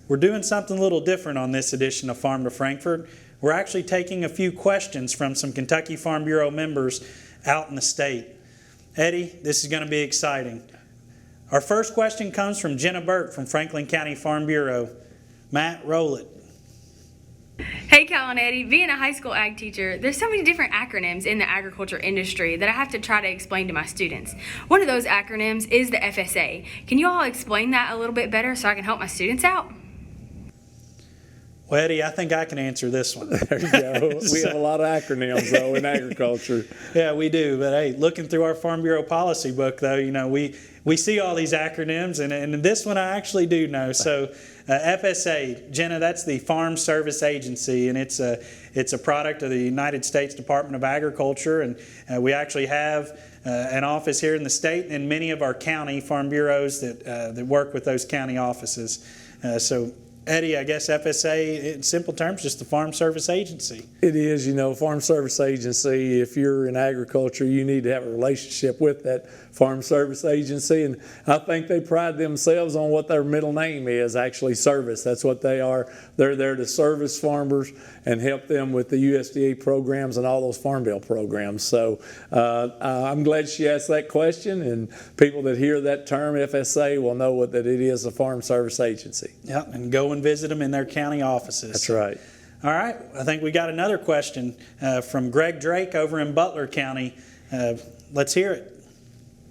We're doing something a little different on this edition of Farm to Frankfort. We're actually taking a few questions from some Kentucky Farm Bureau members out in the state. Eddie, this is going to be exciting. Our first question comes from Jenna Burke from Franklin County Farm Bureau. Matt, roll it. Hey Cal and Eddie, being a high school ag teacher, there's so many different acronyms in the agriculture industry that I have to try to explain to my students. One of those acronyms is the FSA. Can you all explain that a little bit better so I can help my students out? Well, Eddie, I think I can answer this one. There you go. We have a lot of acronyms, though, in agriculture. Yeah, we do. But, hey, looking through our Farm Bureau policy book, though, you know, we see all these acronyms, and this one I actually do know. So, FSA, Jenna, that's the Farm Service Agency, and it's a product of the United States Department of Agriculture, and we actually have an office here in the state and many of our county farm bureaus that work with those county offices. So, Eddie, I guess FSA, in simple terms, just the Farm Service Agency. It is, you know, Farm Service Agency. If you're in agriculture, you need to have a relationship with that Farm Service Agency. And I think they pride themselves on what their middle name is, actually service. That's what they are. They're there to service farmers and help them with the USDA programs and all those Farm Bill programs. So I'm glad she asked that question, and people that hear that term, FSA, will know that it is a Farm Service Agency. Yeah, and go and visit them in their county offices. That's right. All right, I think we got another question from Greg Drake over in Butler County. Let's hear it.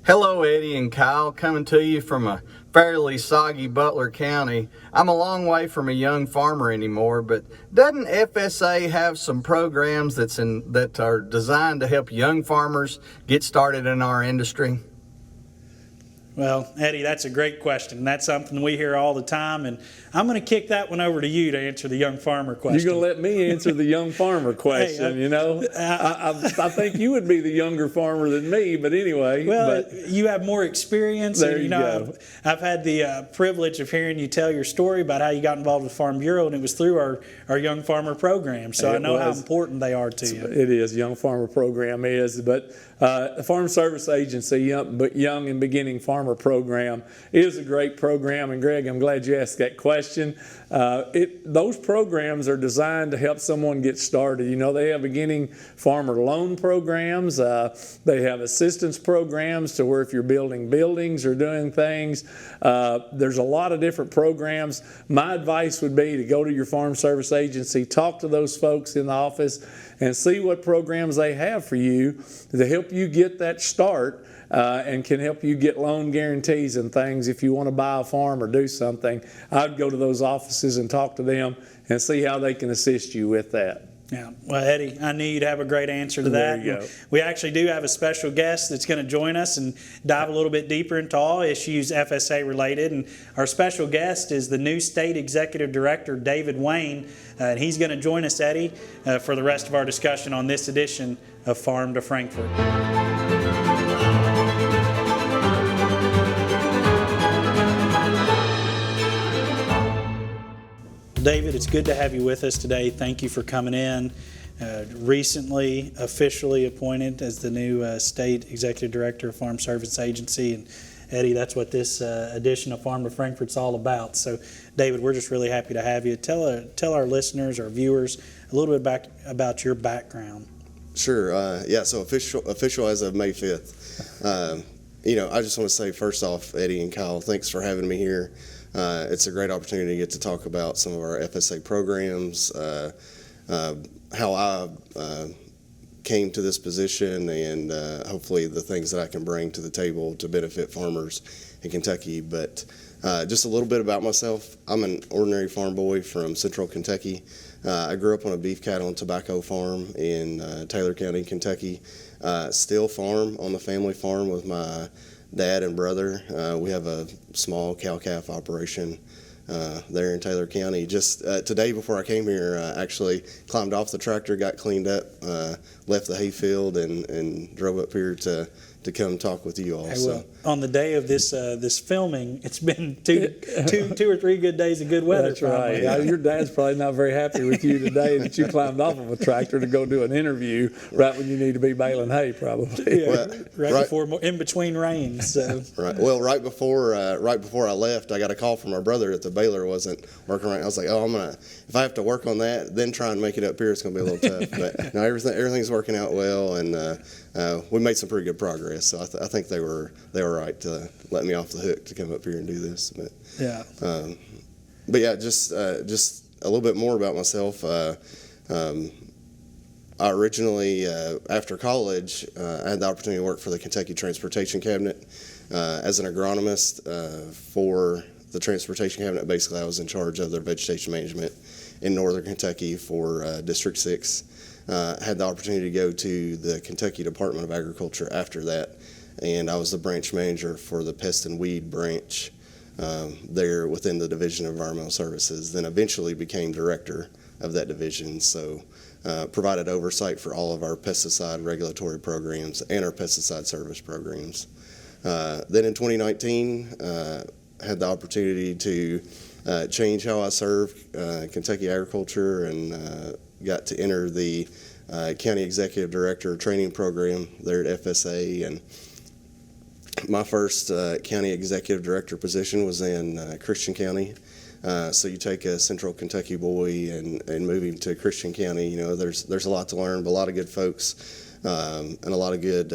Hello, Eddie and Kyle, coming to you from a fairly soggy Butler County. I'm a long way from a young farmer anymore, but doesn't FSA have some programs that are designed to help young farmers get started in our industry? Well, Eddie, that's a great question. That's something we hear all the time, and I'm going to kick that one over to you to answer the young farmer question. You're going to let me answer the young farmer question, Hey, you know? I think you would be the younger farmer than me, but anyway. Well, you have more experience. There and, you go. I've had the privilege of hearing you tell your story about how you got involved with Farm Bureau, and it was through our Young Farmer program, so I know how important they are to you. It is. Young Farmer program is, but the Farm Service Agency, Young and Beginning Farmer program, is a great program. And Greg, I'm glad you asked that question. Those programs are designed to help someone get started. You know, they have beginning farmer loan programs. They have assistance programs to where if you're building buildings or doing things, there's a lot of different programs. My advice would be to go to your Farm Service Agency, talk to those folks in the office, and see what programs they have for you to help you get that start and can help you get loan guarantees and things if you want to buy a farm or do something. I'd go to those offices and talk to them and see how they can assist you with that. Yeah, well, Eddie, I knew you'd have a great answer to that. There you go. We actually do have a special guest that's going to join us and dive a little bit deeper into all issues FSA related. And our special guest is the new State Executive Director, David Wayne. And he's going to join us, Eddie, for the rest of our discussion on this edition of Farm to Frankfort. David, it's good to have you with us today. Thank you for coming in. Recently officially appointed as the new State Executive Director of Farm Service Agency. And Eddie, that's what this edition of Farm to Frankfort's all about. So, David, we're just really happy to have you. Tell our listeners, our viewers, a little bit about your background. Sure. So official as of May 5th. I just want to say, first off, Eddie and Kyle, thanks for having me here. It's a great opportunity to get to talk about some of our FSA programs, how I came to this position, and hopefully the things that I can bring to the table to benefit farmers in Kentucky. But just a little bit about myself. I'm an ordinary farm boy from central Kentucky. I grew up on a beef, cattle, and tobacco farm in Taylor County, Kentucky. Still farm on the family farm with my dad and brother. We have a small cow-calf operation there in Taylor County. Just today before I came here, actually climbed off the tractor, got cleaned up, left the hayfield, and drove up here to to come talk with you all. Hey, So. well, on the day of this filming, it's been two or three good days of good weather. That's right. probably. Yeah, your dad's probably not very happy with you today that you climbed off of a tractor to go do an interview right when you need to be baling hay, probably. Yeah, Well, right right- before, in between rains. So. Right. Well, right before I left, I got a call from my brother that the baler wasn't working right. I was like, oh, if I have to work on that, then try and make it up here, it's gonna be a little tough. But no, everything's working out well, and we made some pretty good progress. So I think they were right to let me off the hook to come up here and do this. But yeah, just a little bit more about myself. I originally, after college, I had the opportunity to work for the Kentucky Transportation Cabinet as an agronomist for the Transportation Cabinet. Basically, I was in charge of their vegetation management in northern Kentucky for District 6. Had the opportunity to go to the Kentucky Department of Agriculture after that, and I was the branch manager for the pest and weed branch there within the Division of Environmental Services, then eventually became director of that division. So provided oversight for all of our pesticide regulatory programs and our pesticide service programs. Then in 2019, had the opportunity to change how I serve Kentucky agriculture and got to enter the County Executive Director training program there at FSA. And my first County Executive Director position was in Christian County. So you take a central Kentucky boy and move him to Christian County, you know, there's a lot to learn, but a lot of good folks and a lot of good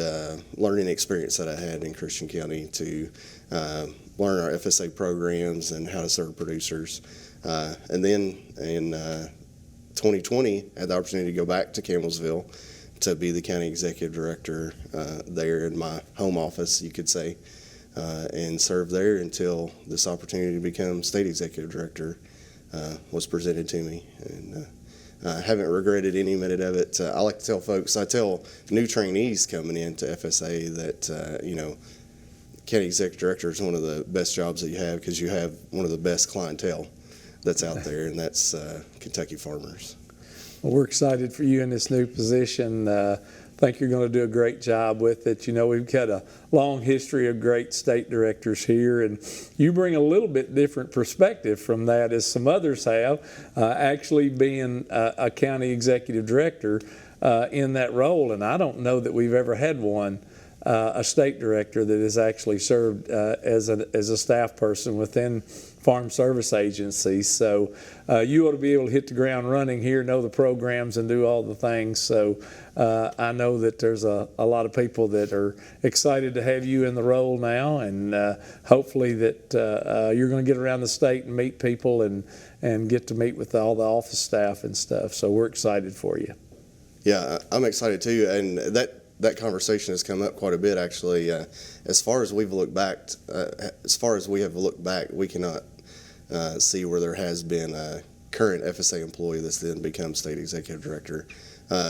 learning experience that I had in Christian County to learn our FSA programs and how to serve producers. And then in 2020, I had the opportunity to go back to Campbellsville to be the County Executive Director there in my home office, you could say. And served there until this opportunity to become State Executive Director was presented to me. And I haven't regretted any minute of it. I like to tell folks, I tell new trainees coming into FSA that, you know, County Executive Director is one of the best jobs that you have because you have one of the best clientele that's out there, and that's Kentucky farmers. Well, we're excited for you in this new position. Think you're going to do a great job with it. You know, we've got a long history of great state directors here, and you bring a little bit different perspective from that as some others have, actually being a county executive director in that role. And I don't know that we've ever had one, a state director that has actually served as a staff person within Farm Service Agency. So you ought to be able to hit the ground running here, know the programs and do all the things. So I know that there's a lot of people that are excited to have you in the role now, and hopefully that you're going to get around the state and meet people and get to meet with all the office staff and stuff. So we're excited for you. Yeah, I'm excited too, and that conversation has come up quite a bit actually. As far as we have looked back, we cannot see where there has been a current FSA employee that's then become State Executive Director.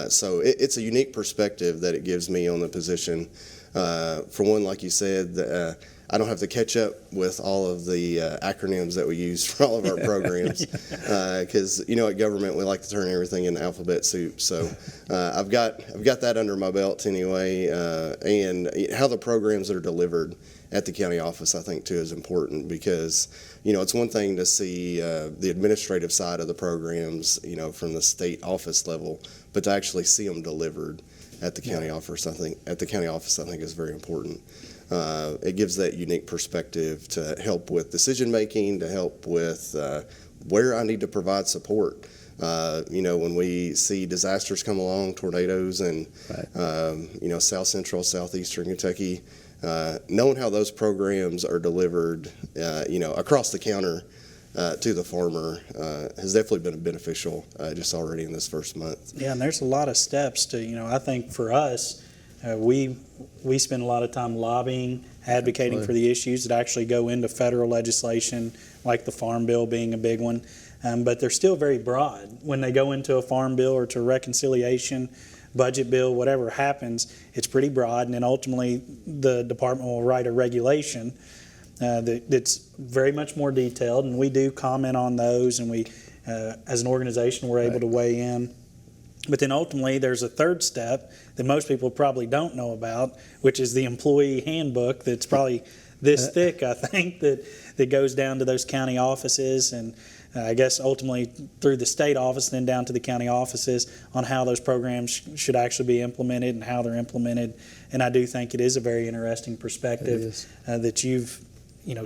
So it's a unique perspective that it gives me on the position. For one, like you said, I don't have to catch up with all of the acronyms that we use for all of our programs, because you know, at government we like to turn everything into alphabet soup. So I've got that under my belt anyway, and how the programs that are delivered at the county office, I think too, is important, because you know, it's one thing to see the administrative side of the programs, you know, from the state office level, but to actually see them delivered at the county office, I think is very important. It gives that unique perspective to help with decision making, to help with where I need to provide support. You know, when we see disasters come along, tornadoes and you know, south central, southeastern Kentucky, knowing how those programs are delivered, you know, across the counter to the farmer has definitely been beneficial just already in this first month. Yeah, and there's a lot of steps to, you know, I think for us, we spend a lot of time lobbying, advocating for the issues that actually go into federal legislation, like the Farm Bill being a big one. But they're still very broad. When they go into a Farm Bill or to reconciliation, budget bill, whatever happens, it's pretty broad. And then ultimately the department will write a regulation that's very much more detailed. And we do comment on those, and we, as an organization, we're able to weigh in. But then ultimately, there's a third step that most people probably don't know about, which is the employee handbook that's probably this thick, I think, that goes down to those county offices and I guess ultimately through the state office and then down to the county offices on how those programs should actually be implemented and how they're implemented. And I do think it is a very interesting perspective that you've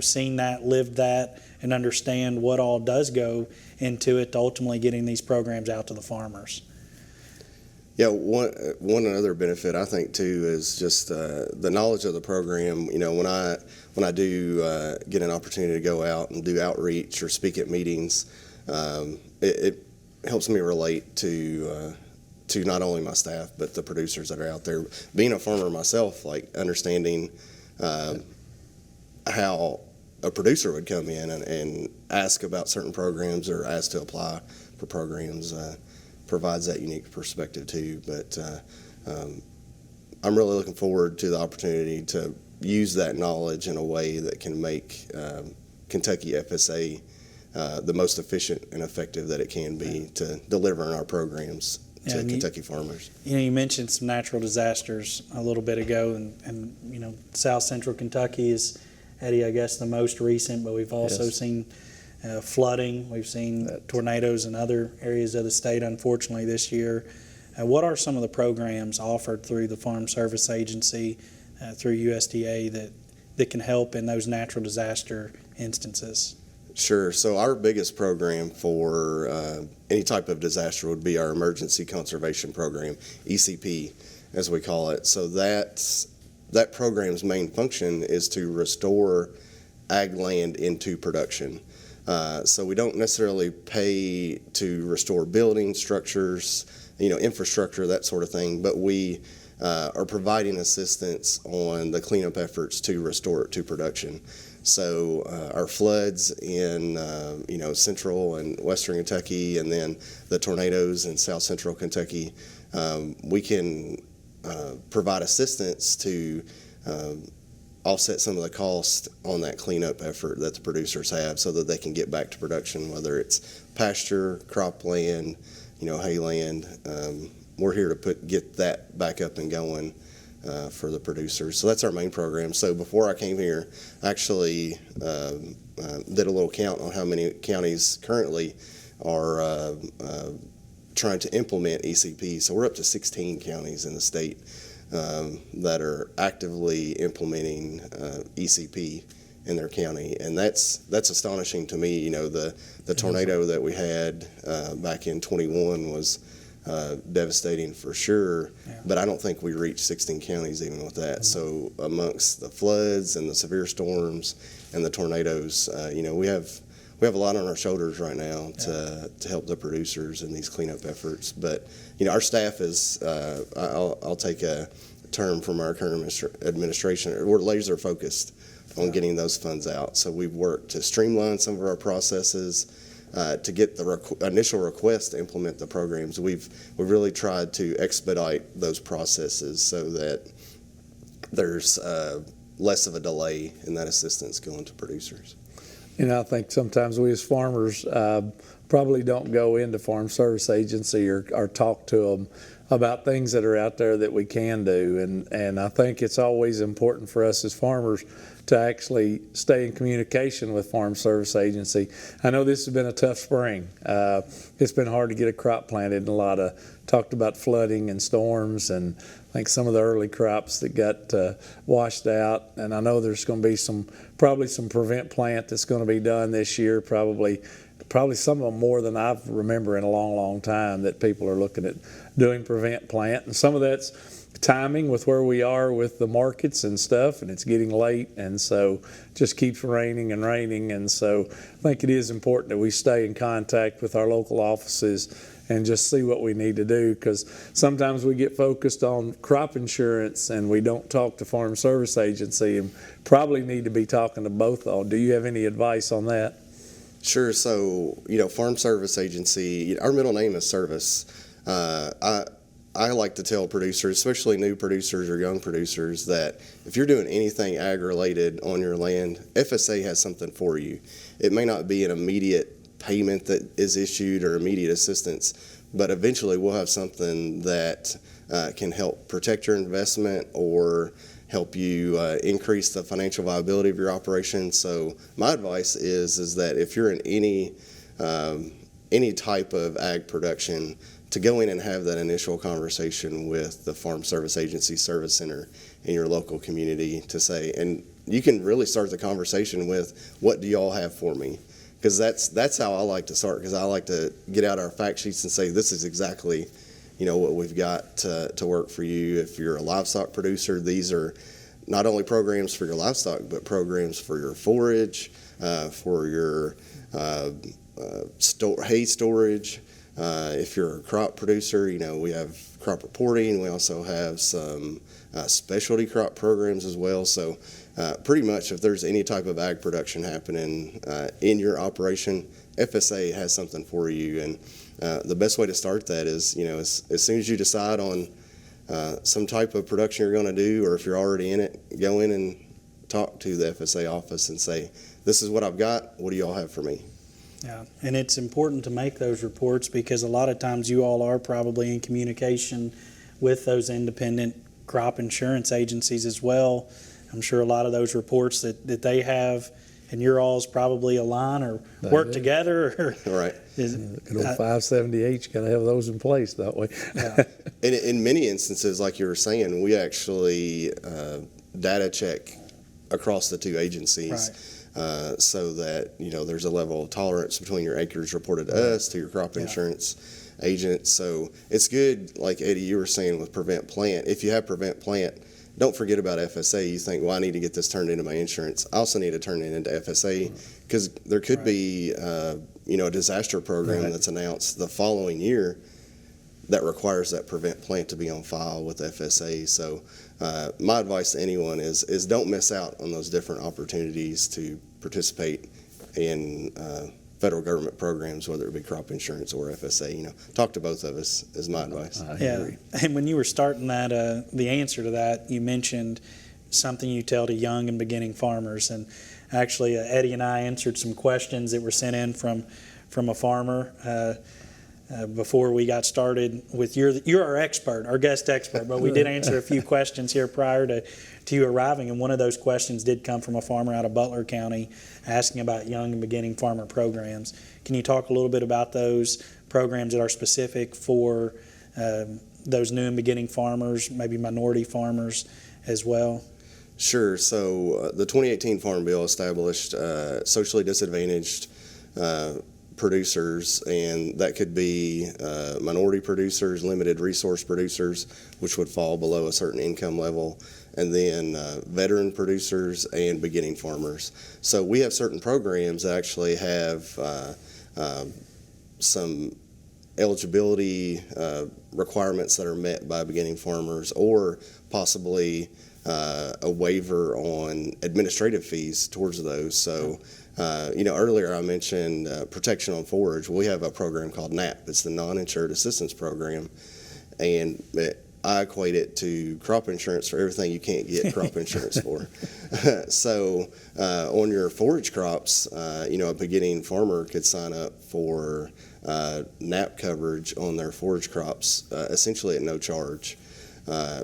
seen that, lived that, and understand what all does go into it to ultimately getting these programs out to the farmers. Yeah, one other benefit I think too is just the knowledge of the program. When I do get an opportunity to go out and do outreach or speak at meetings, it helps me relate to not only my staff but the producers that are out there. Being a farmer myself, like understanding how a producer would come in and ask about certain programs or ask to apply for programs. Provides that unique perspective too. But I'm really looking forward to the opportunity to use that knowledge in a way that can make Kentucky FSA the most efficient and effective that it can be to delivering our programs to Kentucky farmers. You mentioned some natural disasters a little bit ago, and South Central Kentucky is, Eddie, I guess the most recent, but we've also seen flooding. We've seen tornadoes in other areas of the state, unfortunately, this year. What are some of the programs offered through the Farm Service Agency, through USDA, that can help in those natural disaster instances? Sure. So our biggest program for any type of disaster would be our Emergency Conservation Program, ECP, as we call it. So that program's main function is to restore ag land into production. So we don't necessarily pay to restore buildings, structures, infrastructure, that sort of thing, but we are providing assistance on the cleanup efforts to restore it to production. So our floods in central and western Kentucky, and then the tornadoes in south central Kentucky, we can provide assistance to offset some of the cost on that cleanup effort that the producers have so that they can get back to production, whether it's pasture, cropland, hayland. We're here to get that back up and going for the producers. So that's our main program. So before I came here, I actually did a little count on how many counties currently are trying to implement ECP. So we're up to 16 counties in the state that are actively implementing ECP in their county, and that's astonishing to me. The tornado that we had back in 21 was devastating for sure, but I don't think we reached 16 counties even with that. So amongst the floods and the severe storms and the tornadoes, we have a lot on our shoulders right now to help the producers in these cleanup efforts. But our staff is I'll take a term from our current administration. We're laser focused on getting those funds out. So we've worked to streamline some of our processes to get the initial request to implement the programs. We've really tried to expedite those processes so that there's less of a delay in that assistance going to producers. I think sometimes we as farmers probably don't go into Farm Service Agency or talk to them about things that are out there that we can do. And I think it's always important for us as farmers to actually stay in communication with Farm Service Agency. I know this has been a tough spring. It's been hard to get a crop planted, and talked about flooding and storms, and I think some of the early crops that got washed out. And I know there's going to be probably some prevent plant that's going to be done this year, probably some of them more than I remember in a long, long time, that people are looking at doing prevent plant. And some of that's timing with where we are with the markets and stuff, and it's getting late, and so just keeps raining and raining. And so I think it is important that we stay in contact with our local offices and just see what we need to do, because sometimes we get focused on crop insurance and we don't talk to Farm Service Agency, and probably need to be talking to both of them. Do you have any advice on that? Sure. So, Farm Service Agency, our middle name is Service. I like to tell producers, especially new producers or young producers, that if you're doing anything ag-related on your land, FSA has something for you. It may not be an immediate payment that is issued or immediate assistance, but eventually we'll have something that can help protect your investment or help you increase the financial viability of your operation. So my advice is that if you're in any type of ag production, to go in and have that initial conversation with the Farm Service Agency Service Center in your local community to say, and you can really start the conversation with, what do y'all have for me? Because that's how I like to start, because I like to get out our fact sheets and say, this is exactly what we've got to work for you. If you're a livestock producer, these are not only programs for your livestock, but programs for your forage, for your hay storage. If you're a crop producer, we have crop reporting. We also have some specialty crop programs as well. So pretty much if there's any type of ag production happening in your operation, FSA has something for you. And the best way to start that is, as soon as you decide on some type of production you're going to do, or if you're already in it, go in and talk to the FSA office and say, this is what I've got. What do you all have for me? Yeah, and it's important to make those reports because a lot of times you all are probably in communication with those independent crop insurance agencies as well. I'm sure a lot of those reports that they have and your all's probably align or work together. Or right. Good old 578, you got to have those in place that way. Yeah. In many instances, like you were saying, we actually data check across the two agencies. Right. So that there's a level of tolerance between your acres reported to us, to your crop insurance agent. So it's good, like Eddie, you were saying with Prevent Plant. If you have Prevent Plant, don't forget about FSA. You think, well, I need to get this turned into my insurance. I also need to turn it into FSA because there could be a disaster program that's announced the following year that requires that Prevent Plant to be on file with FSA. So my advice to anyone is don't miss out on those different opportunities to participate in federal government programs, whether it be crop insurance or FSA. Talk to both of us is my advice. Yeah, and when you were starting that, the answer to that, you mentioned something you tell to young and beginning farmers. And actually, Eddie and I answered some questions that were sent in from a farmer before we got started with you're our expert, our guest expert, but we did answer a few questions here prior to you arriving, and one of those questions did come from a farmer out of Butler County asking about young and beginning farmer programs. Can you talk a little bit about those programs that are specific for those new and beginning farmers, maybe minority farmers as well? Sure. So the 2018 Farm Bill established socially disadvantaged producers, and that could be minority producers, limited resource producers, which would fall below a certain income level, and then veteran producers and beginning farmers. So we have certain programs that actually have some eligibility requirements that are met by beginning farmers, or possibly a waiver on administrative fees towards those. So earlier I mentioned protection on forage. We have a program called NAP. It's the Non-Insured Assistance Program, and I equate it to crop insurance for everything you can't get crop insurance for. So on your forage crops, a beginning farmer could sign up for NAP coverage on their forage crops, essentially at no charge.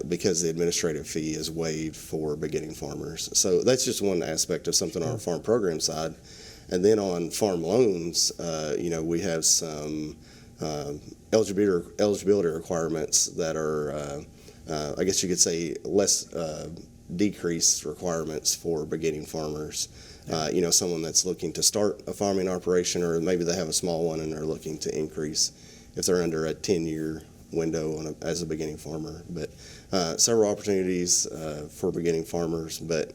Because the administrative fee is waived for beginning farmers. So that's just one aspect of something on our farm program side. And then on farm loans, we have some eligibility requirements that are, I guess you could say, less decreased requirements for beginning farmers. Someone that's looking to start a farming operation, or maybe they have a small one and they're looking to increase if they're under a 10-year window as a beginning farmer. But several opportunities for beginning farmers, but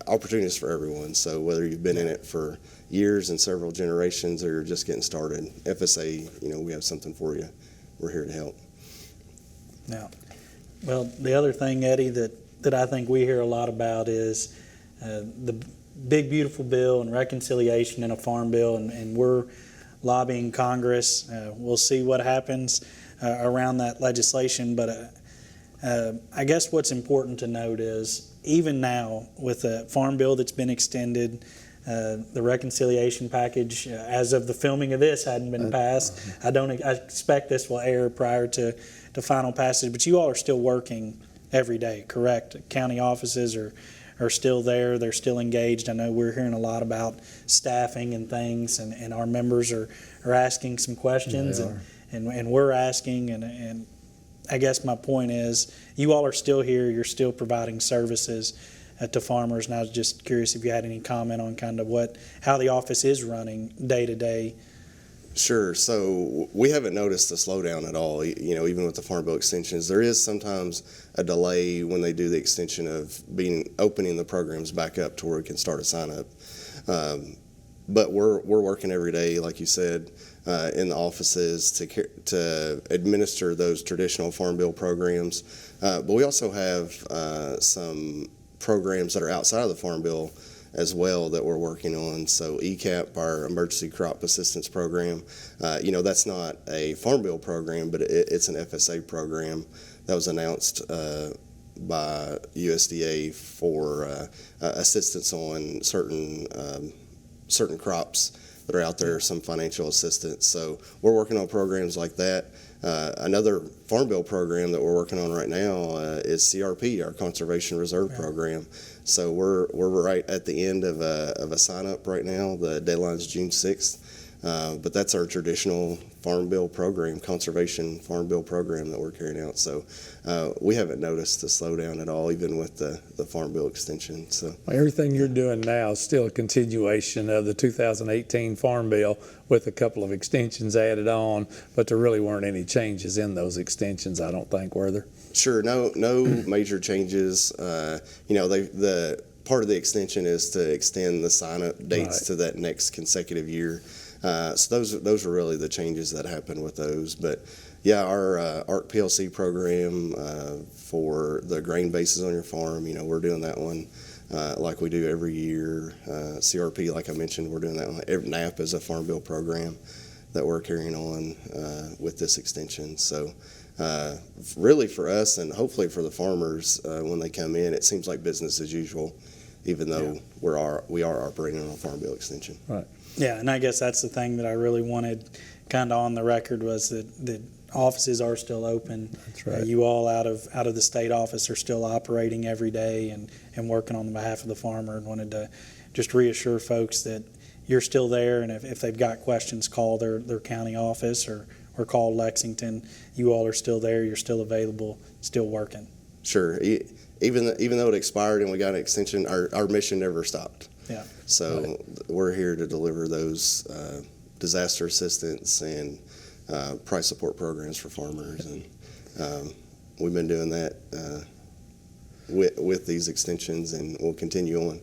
opportunities for everyone. So whether you've been in it for years and several generations, or you're just getting started, FSA, we have something for you. We're here to help. Now, well, the other thing, Eddie, that I think we hear a lot about is the big, beautiful bill and reconciliation in a farm bill, and we're lobbying Congress. We'll see what happens around that legislation, but I guess what's important to note is even now with a farm bill that's been extended, The reconciliation package, as of the filming of this, hadn't been passed. I expect this will air prior to final passage, but you all are still working every day, correct? County offices are still there. They're still engaged. I know we're hearing a lot about staffing and things, and our members are asking some questions, and we're asking, and I guess my point is you all are still here. You're still providing services to farmers, and I was just curious if you had any comment on kind of how the office is running day to day. Sure. So we haven't noticed a slowdown at all. Even with the Farm Bill extensions, there is sometimes a delay when they do the extension of opening the programs back up to where we can start a sign up. But we're working every day, like you said, in the offices to administer those traditional Farm Bill programs. But we also have some programs that are outside of the Farm Bill as well that we're working on. So ECAP, our Emergency Crop Assistance Program, that's not a Farm Bill program, but it's an FSA program that was announced by USDA for assistance on certain crops that are out there, some financial assistance. So we're working on programs like that. Another Farm Bill program that we're working on right now is CRP, our Conservation Reserve Program. So we're right at the end of a sign up right now. The deadline's June 6th. But that's our traditional Farm Bill program, Conservation Farm Bill program that we're carrying out. So we haven't noticed a slowdown at all, even with the Farm Bill extension. So Everything you're doing now is still a continuation of the 2018 Farm Bill with a couple of extensions added on, but there really weren't any changes in those extensions, I don't think, were there? Sure, no major changes. The part of the extension is to extend the sign-up dates to that next consecutive year. So those are really the changes that happen with those. But yeah, our ARC PLC program for the grain bases on your farm, we're doing that one like we do every year. CRP, like I mentioned, we're doing that one. NAP is a Farm Bill program that we're carrying on with this extension. So really for us, and hopefully for the farmers when they come in, it seems like business as usual, even though we are operating on a Farm Bill extension. Right. Yeah, and I guess that's the thing that I really wanted kind of on the record was that offices are still open. That's right. You all out of the state office are still operating every day and working on behalf of the farmer, and wanted to just reassure folks that you're still there, and if they've got questions, call their county office or call Lexington. You all are still there. You're still available, still working. Sure. Even though it expired and we got an extension, our mission never stopped. Yeah. So we're here to deliver those disaster assistance and price support programs for farmers, and we've been doing that with these extensions, and we'll continue on.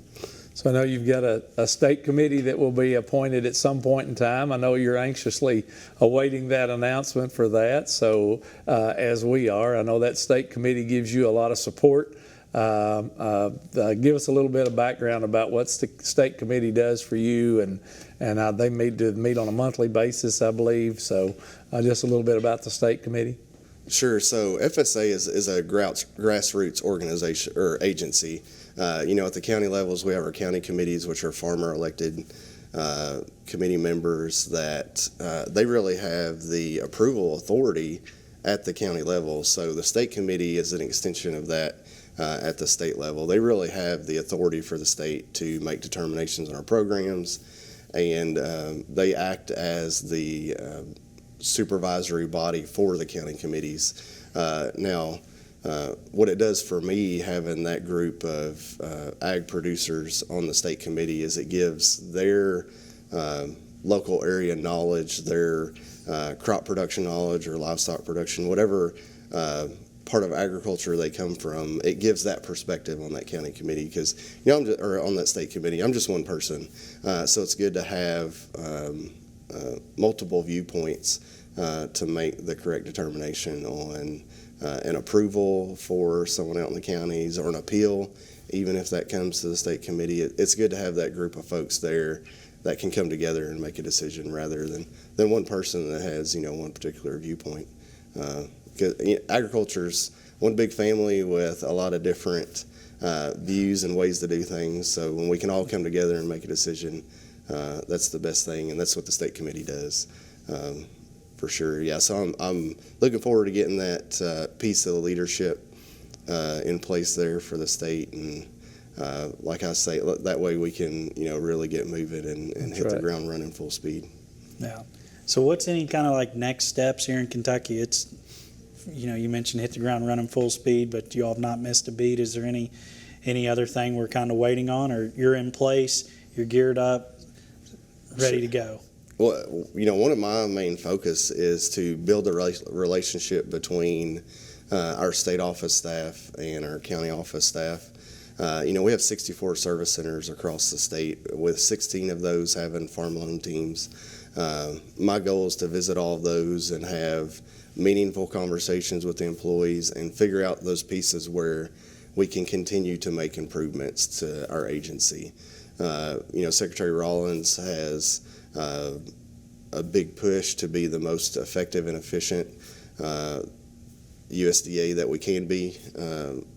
So I know you've got a state committee that will be appointed at some point in time. I know you're anxiously awaiting that announcement for that. So as we are, I know that state committee gives you a lot of support. Give us a little bit of background about what the state committee does for you, and they meet on a monthly basis, I believe. So just a little bit about the state committee. Sure. So FSA is a grassroots organization or agency. At the county levels, we have our county committees, which are farmer elected committee members that they really have the approval authority at the county level. So the state committee is an extension of that. At the state level, they really have the authority for the state to make determinations on our programs, and they act as the supervisory body for the county committees. Now, what it does for me, having that group of ag producers on the state committee, is it gives their local area knowledge, their crop production knowledge or livestock production, whatever part of agriculture they come from, it gives that perspective on that county committee, because or on that state committee, I'm just one person, so it's good to have multiple viewpoints to make the correct determination on an approval for someone out in the counties or an appeal, even if that comes to the state committee. It's good to have that group of folks there that can come together and make a decision rather than one person that has one particular viewpoint. Agriculture's one big family with a lot of different views and ways to do things. So when we can all come together and make a decision, that's the best thing, and that's what the state committee does, for sure. Yeah, so I'm looking forward to getting that piece of the leadership in place there for the state, and like I say, that way we can really get moving and hit the ground running full speed. Yeah. So what's any kind of like next steps here in Kentucky? It's, you mentioned hit the ground running full speed, but you all have not missed a beat. Is there any other thing we're kind of waiting on, or you're in place, you're geared up, ready to go? Well, one of my main focus is to build a relationship between our state office staff and our county office staff. We have 64 service centers across the state, with 16 of those having farm loan teams. My goal is to visit all of those and have meaningful conversations with the employees and figure out those pieces where we can continue to make improvements to our agency. Secretary Rollins has a big push to be the most effective and efficient USDA that we can be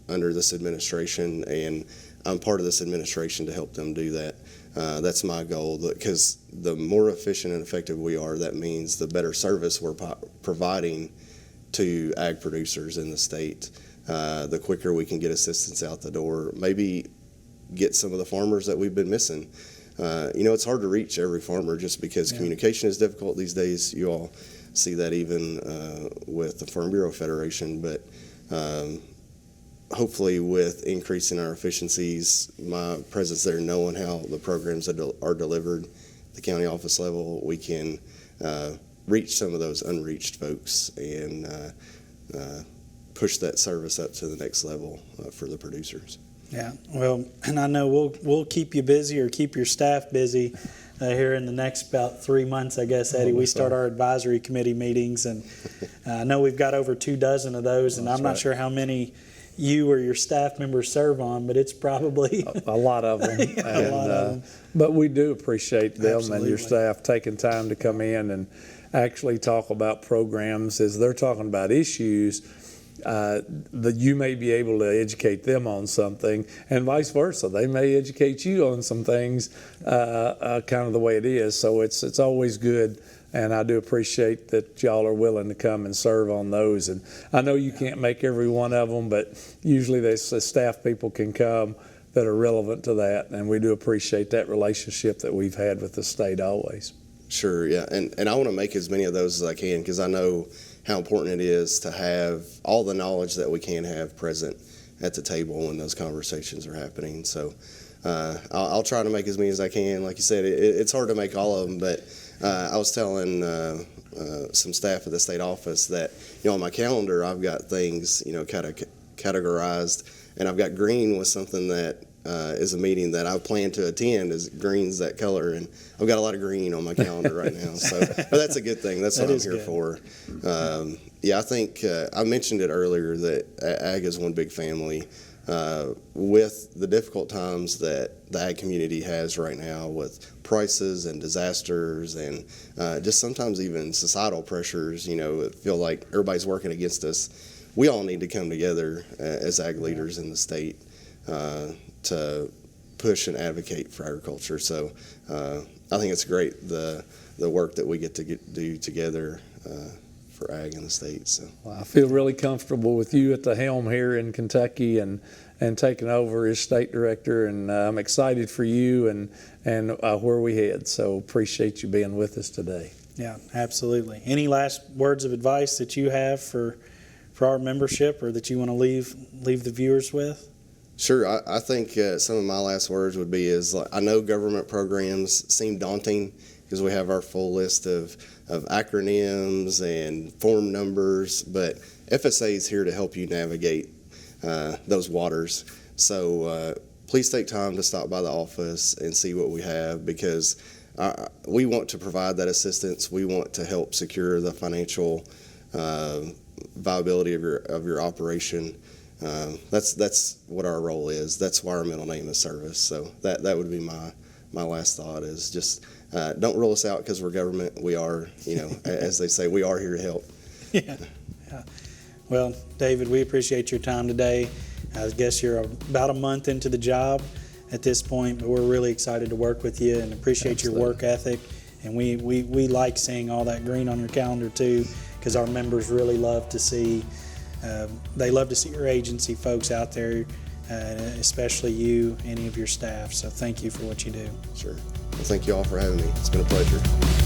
under this administration, and I'm part of this administration to help them do that. That's my goal, because the more efficient and effective we are, that means the better service we're providing to ag producers in the state. The quicker we can get assistance out the door, maybe get some of the farmers that we've been missing. It's hard to reach every farmer just because communication is difficult these days. You all see that even with the Farm Bureau Federation, but hopefully with increasing our efficiencies, my presence there, knowing how the programs are delivered at the county office level, we can reach some of those unreached folks and push that service up to the next level for the producers. Yeah, well, and I know we'll keep you busy, or keep your staff busy here in the next about 3 months, I guess, Eddie. We start our advisory committee meetings, and I know we've got over 24 of those, and I'm not sure how many you or your staff members serve on, but it's probably a lot of them. A lot of them. But we do appreciate them Absolutely. and your staff taking time to come in and actually talk about programs as they're talking about issues. That you may be able to educate them on something, and vice versa. They may educate you on some things, kind of the way it is. So it's always good, and I do appreciate that y'all are willing to come and serve on those. And I know you can't make every one of them, but usually the staff people can come that are relevant to that, and we do appreciate that relationship that we've had with the state always. Sure, yeah, and I want to make as many of those as I can, because I know how important it is to have all the knowledge that we can have present at the table when those conversations are happening. So I'll try to make as many as I can. Like you said, it's hard to make all of them, but I was telling some staff at the state office that, on my calendar, I've got things, kind of categorized, and I've got green with something that is a meeting that I plan to attend. Is green's that color, and I've got a lot of green on my calendar right now. So, but that's a good thing. That's what I'm here for. I think I mentioned it earlier that ag is one big family. With the difficult times that the ag community has right now, with prices and disasters and just sometimes even societal pressures, it feel like everybody's working against us. We all need to come together as ag leaders in the state to push and advocate for agriculture. So I think it's great, the work that we get to do together for ag in the state. So Well, I feel really comfortable with you at the helm here in Kentucky and taking over as state director, and I'm excited for you and where we head. So appreciate you being with us today. Yeah, absolutely. Any last words of advice that you have for our membership, or that you want to leave the viewers with? Sure. I think some of my last words would be I know government programs seem daunting because we have our full list of acronyms and form numbers, but FSA is here to help you navigate those waters. So please take time to stop by the office and see what we have, because we want to provide that assistance. We want to help secure the financial viability of your operation. That's what our role is. That's why our middle name is service. So that would be my last thought, is just don't rule us out because we're government. We are, as they say, we are here to help. Yeah. Well, David, we appreciate your time today. I guess you're about a month into the job at this point, but we're really excited to work with you and appreciate your work ethic. And we like seeing all that green on your calendar too, because our members really love to see, they love to see your agency folks out there, especially you, any of your staff. So thank you for what you do. Sure. Well, thank you all for having me. It's been a pleasure.